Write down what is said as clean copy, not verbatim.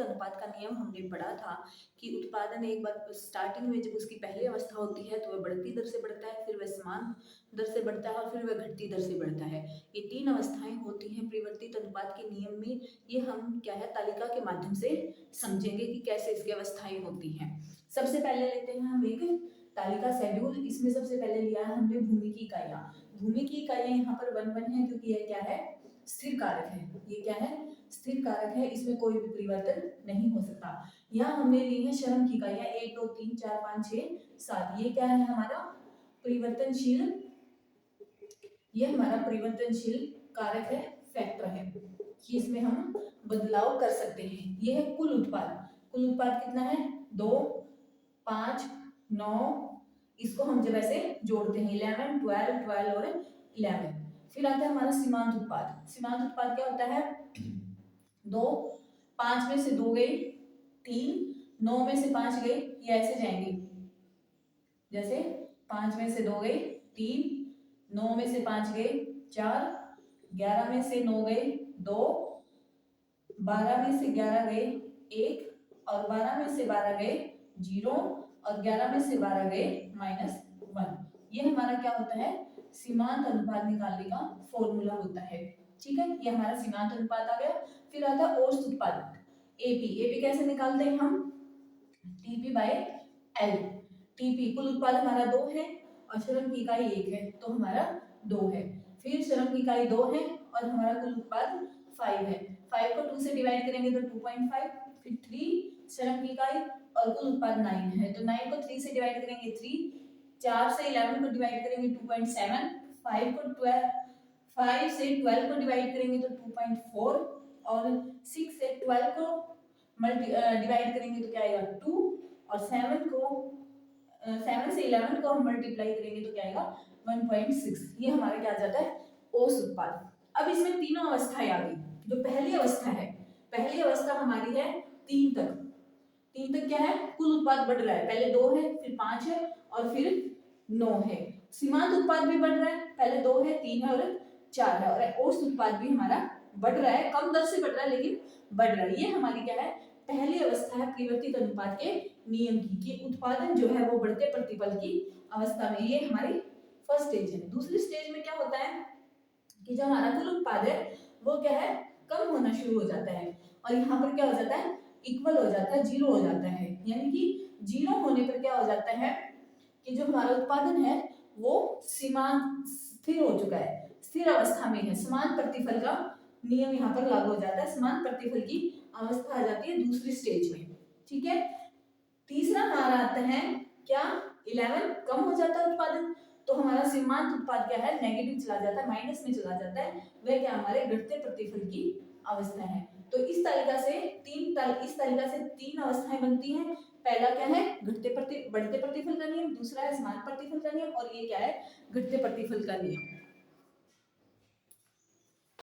अनुपात का नियम हमने पढ़ा था कि उत्पादन एक बार स्टार्टिंग में जब उसकी पहली अवस्था होती है तो वह बढ़ती दर से बढ़ता है, फिर वह समान दर से बढ़ता है और फिर वह घटती दर से बढ़ता है। ये 3 अवस्थाएं होती हैं परिवर्तित अनुपात के नियम में। ये हम क्या है तालिका के माध्यम से समझेंगे कि कैसे इसकी अवस्थाएं होती हैं। सबसे पहले लेते हैं हम एक तालिका शेड्यूल। इसमें सबसे पहले लिया है हमने भूमि की इकाइयाँ। भूमि की इकाइयाँ यहाँ पर 1 है क्योंकि यह क्या है स्थिर कारक है। ये क्या है स्थिर कारक है, इसमें कोई भी परिवर्तन नहीं हो सकता। यहाँ हमने ली है श्रम की इकाइयाँ 1 2 3 4 5 6 7। ये क्या है हमारा परिवर्तनशील, ये हमारा परिवर्तनशील कारक है, फैक्टर है कि इसमें हम बदलाव कर सकते हैं। ये है कुल उत्पाद। कुल उत्पाद कितना है 2 5 9। इसको हम जब ऐसे जोड़ते हैं 11 12 12 और 11। फिर आता है हमारा सीमांत उत्पाद। सीमांत उत्पाद क्या होता है 2 5 में से 2 गए 3, 9 में से 5 गए, ये ऐसे जाएंगे जैसे 5 में से 2 गए 3, 9 में से 5 गए 4, 11 में से 9 गए 2, 12 में से 11 गए 1 और 12 में से 12 गए 0 और 11 में से 12 गए -1। ये हमारा क्या होता है सीमांत अनुपात निकालने का फॉर्मूला होता है। ठीक है, ये हमारा सीमांत अनुपात आ गया। फिर आता है औसत उत्पाद एपी। एपी कैसे निकालते हैं हम टीपी बाय एल। टीपी कुल उत्पाद हमारा 2 है और श्रम की इकाई 1 है तो हमारा 2 है। फिर श्रम की इकाई 2 है और हमारा कुल उत्पाद 5 है। 5 को 2 से डिवाइड करेंगे तो 2.5, फिर 3 श्रम की इकाई और कुल उत्पाद 9 है तो 9 को 3 से डिवाइड करेंगे 3, 4 से 11 को डिवाइड करेंगे 2.7, 5 को 12 5 से 12 को डिवाइड करेंगे तो 2.4 और 6 से 12 को डिवाइड करेंगे तो क्या आएगा 2 और 7 से 11 को हम मल्टीप्लाई करेंगे तो क्या आएगा 1.6। ये हमारा क्या आ जाता है औसत उत्पाद। अब इसमें तीनों अवस्थाएं आ गई। जो पहली अवस्था है, पहली अवस्था हमारी है 3 तक। 3 तक क्या है कुल उत्पाद बढ़ रहा है, पहले 2 है फिर 5 है और फिर 9 है। सीमांत उत्पाद भी बढ़ रहा है, पहले 2 है 3 है और 4 है और औसत उत्पाद भी हमारा बढ़ रहा है, कम दर से बढ़ रहा है लेकिन बढ़ रहा है। ये हमारी क्या है पहली अवस्था है परिवर्तित अनुपात के नियम की कि उत्पादन जो है वो बढ़ते प्रतिफल की अवस्था में। ये हमारी फर्स्ट स्टेज है। दूसरी स्टेज में क्या होता है कि जो हमारा कुल उत्पाद है वो क्या है कम होना शुरू हो जाता है और यहाँ पर क्या हो जाता है इक्वल हो जाता है, जीरो हो जाता है। यानी कि जीरो होने पर क्या हो जाता है कि जो हमारा उत्पादन है वो सीमांत स्थिर हो चुका है, स्थिर अवस्था में है। समान प्रतिफल का नियम यहाँ पर लागू हो जाता है, समान प्रतिफल की अवस्था आ जाती है दूसरी स्टेज में। ठीक है, तीसरा हमारा आता है क्या 11 कम हो जाता है उत्पादन तो हमारा सीमांत उत्पाद क्या है नेगेटिव चला जाता है, माइनस में चला जाता है। वह क्या हमारे घटते प्रतिफल की अवस्था है। तो इस तालिका से तीन अवस्थाएं बनती हैं। पहला क्या है बढ़ते प्रतिफल का नियम, दूसरा है समान प्रतिफल का नियम और ये क्या है घटते प्रतिफल का नियम।